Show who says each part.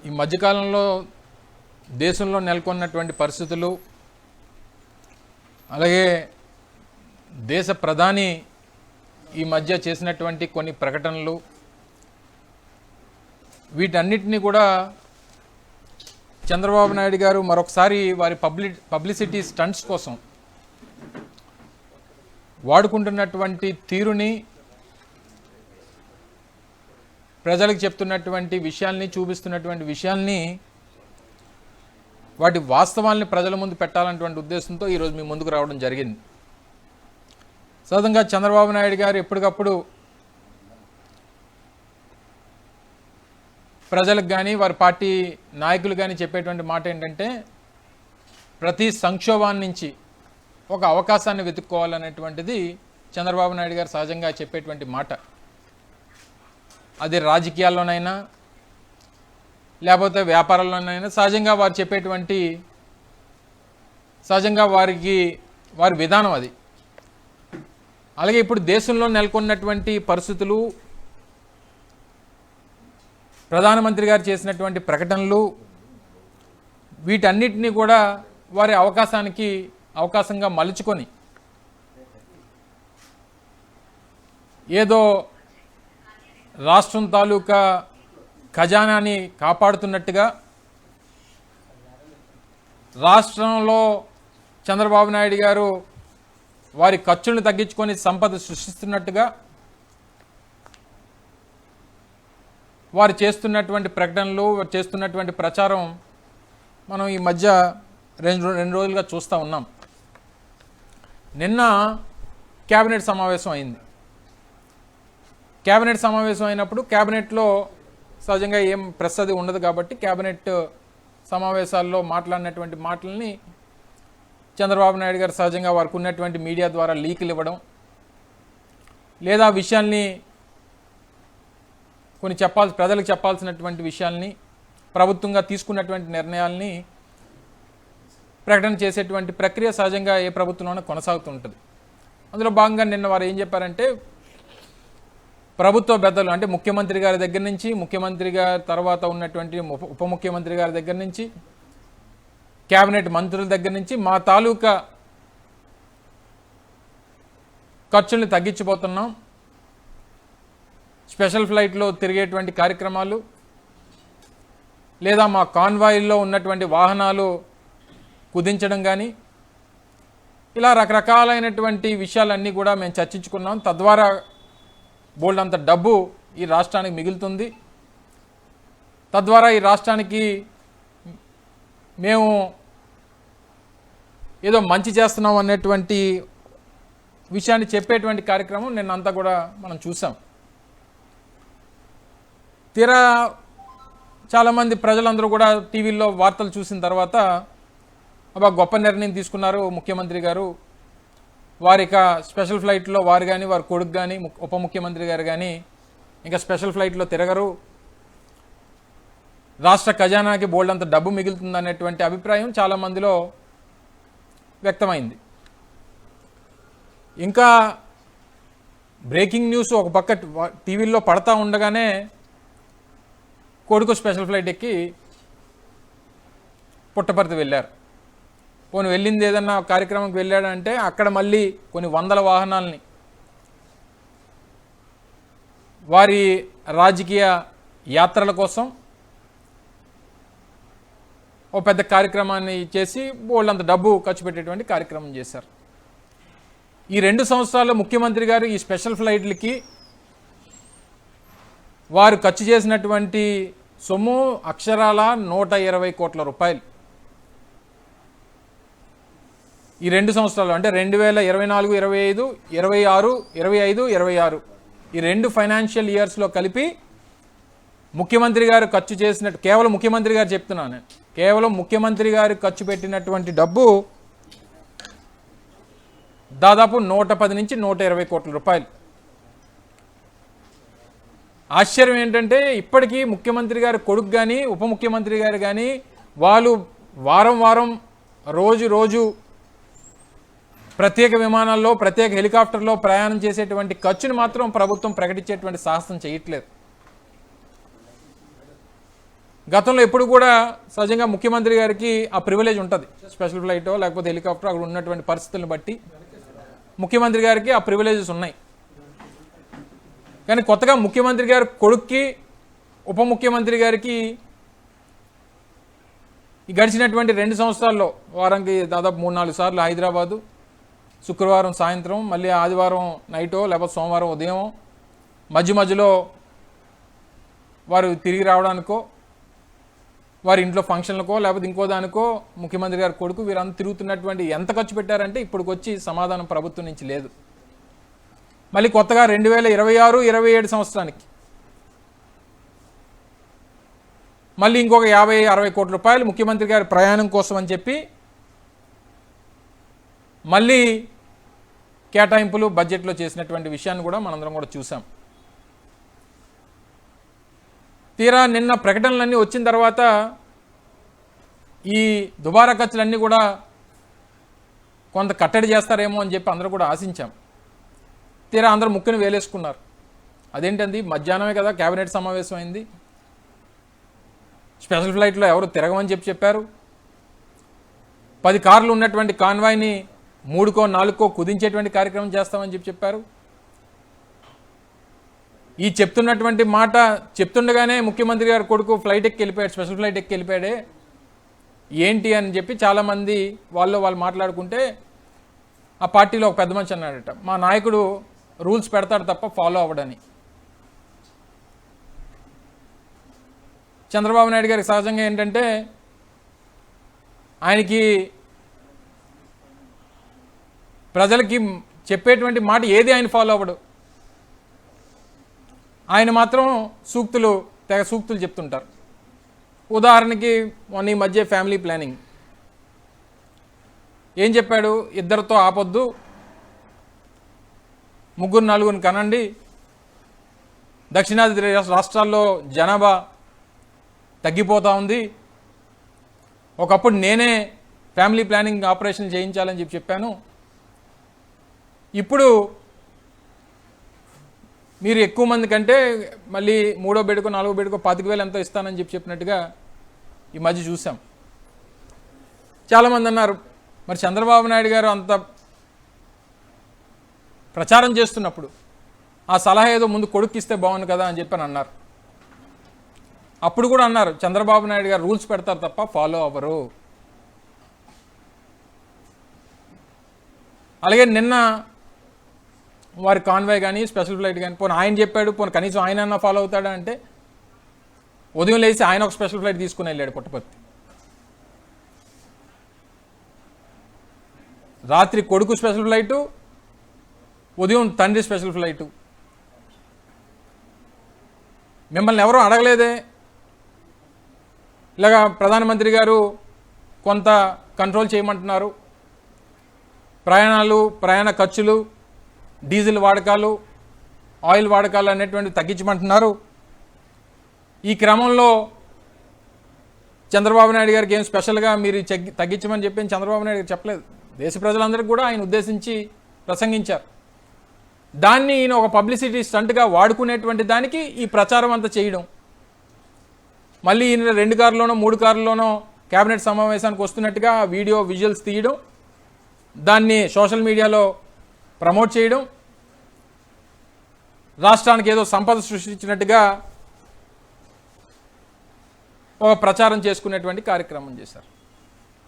Speaker 1: ఈ మధ్యకాలంలో దేశంలో నెలకొన్నటువంటి పరిస్థితులు, అలాగే దేశ ప్రధాని ఈ మధ్య చేసినటువంటి కొన్ని ప్రకటనలు, వీటన్నిటినీ కూడా చంద్రబాబు నాయుడు గారు మరొకసారి వారి పబ్లిసిటీ స్టంట్స్ కోసం వాడుకుంటున్నటువంటి తీరుని, ప్రజలకు చెప్తున్నటువంటి విషయాల్ని, చూపిస్తున్నటువంటి విషయాల్ని, వాటి వాస్తవాల్ని ప్రజల ముందు పెట్టాలన్నటువంటి ఉద్దేశంతో ఈరోజు మీ ముందుకు రావడం జరిగింది. సహజంగా చంద్రబాబు నాయుడు గారు ఎప్పటికప్పుడు ప్రజలకు కానీ వారి పార్టీ నాయకులు కానీ చెప్పేటువంటి మాట ఏంటంటే, ప్రతి సంక్షోభాన్ని నుంచి ఒక అవకాశాన్ని వెతుక్కోవాలనేటువంటిది చంద్రబాబు నాయుడు గారు సహజంగా చెప్పేటువంటి మాట. అది రాజకీయాల్లోనైనా లేకపోతే వ్యాపారాల్లోనైనా సహజంగా వారు చెప్పేటువంటి వారి విధానం అది. అలాగే ఇప్పుడు దేశంలో నెలకొన్నటువంటి పరిస్థితులు, ప్రధానమంత్రి గారు చేసినటువంటి ప్రకటనలు, వీటన్నిటినీ కూడా వారి అవకాశంగా మలుచుకొని ఏదో రాష్ట్రం తాలూకా ఖజానాని కాపాడుతున్నట్టుగా, రాష్ట్రంలో చంద్రబాబు నాయుడు గారు వారి ఖర్చులను తగ్గించుకొని సంపద సృష్టిస్తున్నట్టుగా వారు చేస్తున్నటువంటి ప్రకటనలు, చేస్తున్నటువంటి ప్రచారం మనం ఈ మధ్య రెండు రోజులుగా చూస్తూ ఉన్నాం. నిన్న కేబినెట్ సమావేశం అయింది. కేబినెట్ సమావేశం అయినప్పుడు కేబినెట్లో సహజంగా ఏం ప్రెస్ అది ఉండదు కాబట్టి కేబినెట్ సమావేశాల్లో మాట్లాడినటువంటి మాటల్ని చంద్రబాబు నాయుడు గారు సహజంగా వారికి ఉన్నటువంటి మీడియా ద్వారా లీకులు ఇవ్వడం, లేదా విషయాల్ని కొన్ని ప్రజలకు చెప్పాల్సినటువంటి విషయాల్ని, ప్రభుత్వంగా తీసుకున్నటువంటి నిర్ణయాల్ని ప్రకటన చేసేటువంటి ప్రక్రియ సహజంగా ఏ ప్రభుత్వంలోనే కొనసాగుతుంటుంది. అందులో భాగంగా నిన్న వారు ఏం చెప్పారంటే, ప్రభుత్వ పెద్దలు అంటే ముఖ్యమంత్రి గారి దగ్గర నుంచి, ముఖ్యమంత్రి గారి తర్వాత ఉన్నటువంటి ఉప ముఖ్యమంత్రి గారి దగ్గర నుంచి, కేబినెట్ మంత్రుల దగ్గర నుంచి మా తాలూకా ఖర్చుల్ని తగ్గించిపోతున్నాం, స్పెషల్ ఫ్లైట్లో తిరిగేటువంటి కార్యక్రమాలు, లేదా మా కాన్వాయిల్లో ఉన్నటువంటి వాహనాలు కుదించడం కానీ, ఇలా రకరకాలైనటువంటి విషయాలన్నీ కూడా మేము చర్చించుకున్నాం. తద్వారా బోల్డ్ అంత డబ్బు ఈ రాష్ట్రానికి మిగులుతుంది. తద్వారా ఈ రాష్ట్రానికి మేము ఏదో మంచి చేస్తున్నాం అనేటువంటి విషయాన్ని చెప్పేటువంటి కార్యక్రమం నిన్నంతా కూడా మనం చూసాం. తీరా చాలామంది ప్రజలందరూ కూడా టీవీల్లో వార్తలు చూసిన తర్వాత అబ్బా గొప్ప నిర్ణయం తీసుకున్నారు ముఖ్యమంత్రి గారు, వారిక స్పెషల్ ఫ్లైట్లో వారు కానీ వారి కొడుకు కానీ ఉప ముఖ్యమంత్రి గారు కానీ ఇంకా స్పెషల్ ఫ్లైట్లో తిరగరు, రాష్ట్ర ఖజానాకి బోల్డ్ అంత డబ్బు మిగులుతుంది అనేటువంటి అభిప్రాయం చాలామందిలో వ్యక్తమైంది. ఇంకా బ్రేకింగ్ న్యూస్ ఒక పక్క టీవీల్లో పడతా ఉండగానే కొడుకు స్పెషల్ ఫ్లైట్ ఎక్కి పుట్టపర్తి వెళ్ళారు. పోనీ వెళ్ళింది ఏదన్నా కార్యక్రమంకి వెళ్ళాడంటే అక్కడ మళ్ళీ కొన్ని వందల వాహనాలని వారి రాజకీయ యాత్రల కోసం ఓ పెద్ద కార్యక్రమాన్ని చేసి బోల్డంత డబ్బు ఖర్చు పెట్టేటువంటి కార్యక్రమం చేశారు. ఈ 2 సంవత్సరాల్లో ముఖ్యమంత్రి గారు ఈ స్పెషల్ ఫ్లైట్లకి వారు ఖర్చు చేసినటువంటి సొమ్ము అక్షరాల 120 కోట్ల రూపాయలు. ఈ 2 సంవత్సరాలు అంటే 2024, 25, 26, 25, 26 ఈ 2 ఫైనాన్షియల్ ఇయర్స్లో కలిపి ముఖ్యమంత్రి గారు ఖర్చు చేసినట్టు, కేవలం ముఖ్యమంత్రి గారు చెప్తున్నాను, కేవలం ముఖ్యమంత్రి గారు ఖర్చు పెట్టినటువంటి డబ్బు దాదాపు 110 నుంచి 120 కోట్ల రూపాయలు. ఆశ్చర్యం ఏంటంటే ఇప్పటికీ ముఖ్యమంత్రి గారి కొడుకు కానీ ఉప ముఖ్యమంత్రి గారు కానీ వాళ్ళు వారం రోజు ప్రత్యేక విమానాల్లో, ప్రత్యేక హెలికాప్టర్లో ప్రయాణం చేసేటువంటి ఖర్చును మాత్రం ప్రభుత్వం ప్రకటించేటువంటి సాహసం చేయట్లేదు. గతంలో ఎప్పుడు కూడా సహజంగా ముఖ్యమంత్రి గారికి ఆ ప్రివిలేజ్ ఉంటుంది. స్పెషల్ ఫ్లైటో లేకపోతే హెలికాప్టర్ అక్కడ ఉన్నటువంటి పరిస్థితులను బట్టి ముఖ్యమంత్రి గారికి ఆ ప్రివిలేజెస్ ఉన్నాయి. కానీ కొత్తగా ముఖ్యమంత్రి గారి కొడుక్కి ఉప ముఖ్యమంత్రి గారికి ఈ గడిచినటువంటి 2 సంవత్సరాల్లో వారానికి దాదాపు 3-4 సార్లు హైదరాబాదు, శుక్రవారం సాయంత్రం, మళ్ళీ ఆదివారం నైటో లేకపోతే సోమవారం ఉదయం, మధ్యలో వారు తిరిగి రావడానికో, వారి ఇంట్లో ఫంక్షన్లకో లేకపోతే ఇంకో దానికో ముఖ్యమంత్రి గారి కొడుకు వీరంతా తిరుగుతున్నటువంటి ఎంత ఖర్చు పెట్టారంటే ఇప్పటికొచ్చి సమాధానం ప్రభుత్వం నుంచి లేదు. మళ్ళీ కొత్తగా 2026-27 సంవత్సరానికి మళ్ళీ ఇంకొక 50-60 కోట్ల రూపాయలు ముఖ్యమంత్రి గారి ప్రయాణం కోసం అని చెప్పి మళ్ళీ కేటాయింపులు బడ్జెట్లో చేసినటువంటి విషయాన్ని కూడా మనందరం కూడా చూసాం. తీరా నిన్న ప్రకటనలన్నీ వచ్చిన తర్వాత ఈ దుబారా ఖర్చులన్నీ కూడా కొంత కట్టడి చేస్తారేమో అని చెప్పి అందరూ కూడా ఆశించాం. తీరా అందరూ ముక్కుని వేలేసుకున్నారు. అదేంటంది, మధ్యాహ్నమే కదా కేబినెట్ సమావేశం అయింది, స్పెషల్ ఫ్లైట్లో ఎవరు తిరగమని చెప్పారు, 10 కార్లు ఉన్నటువంటి కాన్వాయ్ని 3-4 కుదించేటువంటి కార్యక్రమం చేస్తామని చెప్పారు. ఈ చెప్తున్నటువంటి మాట చెప్తుండగానే ముఖ్యమంత్రి గారి కొడుకు ఫ్లైట్ ఎక్కి వెళ్ళిపోయాడు, స్పెషల్ ఫ్లైట్ ఎక్కి వెళ్ళిపోయాడే ఏంటి అని చెప్పి చాలామంది వాళ్ళు మాట్లాడుకుంటే ఆ పార్టీలో ఒక పెద్ద మనిషి అన్నాడట, మా నాయకుడు రూల్స్ పెడతాడు తప్ప ఫాలో అవ్వడని. చంద్రబాబు నాయుడు గారికి సహజంగా ఏంటంటే ఆయనకి ప్రజలకి చెప్పేటువంటి మాట ఏది ఆయన ఫాలో అవ్వడు. ఆయన మాత్రం తెగ సూక్తులు చెప్తుంటారు. ఉదాహరణకి మొన్న ఈ మధ్య ఫ్యామిలీ ప్లానింగ్ ఏం చెప్పాడు, 2తో ఆపొద్దు, 3-4 కనండి, దక్షిణాది రాష్ట్రాల్లో జనాభా తగ్గిపోతూ ఉంది, ఒకప్పుడు నేనే ఫ్యామిలీ ప్లానింగ్ ఆపరేషన్ చేయించాలని చెప్పాను, ఇప్పుడు మీరు ఎక్కువ మంది కంటే మళ్ళీ 3వ బెడ్కో 4వ బెడ్కో 25,000 ఎంతో ఇస్తానని చెప్పినట్టుగా ఈ మధ్య చూసాం. చాలామంది అన్నారు, మరి చంద్రబాబు నాయుడు గారు అంత ప్రచారం చేస్తున్నప్పుడు ఆ సలహా ఏదో ముందు కొడుక్కిస్తే బాగుంది కదా అని చెప్పని అన్నారు. అప్పుడు కూడా అన్నారు, చంద్రబాబు నాయుడు గారు రూల్స్ పెడతారు తప్ప ఫాలో అవ్వరు. అలాగే నిన్న వారి కాన్వాయ్ కానీ స్పెషల్ ఫ్లైట్ కానీ పోనీ ఆయన చెప్పాడు, పోనీ కనీసం ఆయన ఫాలో అవుతాడా అంటే ఉదయం లేచి ఆయన ఒక స్పెషల్ ఫ్లైట్ తీసుకుని వెళ్ళాడు పుట్టపర్తి. రాత్రి కొడుకు స్పెషల్ ఫ్లైటు, ఉదయం తండ్రి స్పెషల్ ఫ్లైటు. మిమ్మల్ని ఎవరూ అడగలేదే, ఇలాగా ప్రధానమంత్రి గారు కొంత కంట్రోల్ చేయమంటున్నారు, ప్రయాణ ఖర్చులు, డీజిల్ వాడకాలు, ఆయిల్ వాడకాలు అనేటువంటివి తగ్గించమంటున్నారు. ఈ క్రమంలో చంద్రబాబు నాయుడు గారికి ఏం స్పెషల్గా మీరు తగ్గించమని చెప్పి చంద్రబాబు నాయుడు గారు చెప్పలేదు. దేశ ప్రజలందరికీ కూడా ఆయన ఉద్దేశించి ప్రసంగించారు. దాన్ని ఈయన ఒక పబ్లిసిటీ స్టంట్గా వాడుకునేటువంటి దానికి ఈ ప్రచారం అంతా చేయడం, మళ్ళీ ఈయన 2 కార్లోనో 3 కార్లోనో కేబినెట్ సమావేశానికి వస్తున్నట్టుగా వీడియో విజువల్స్ తీయడం, దాన్ని సోషల్ మీడియాలో ప్రమోట్ చేయడం, రాష్ట్రానికి ఏదో సంపద సృష్టించినట్టుగా ఒక ప్రచారం చేసుకునేటువంటి కార్యక్రమం చేశారు.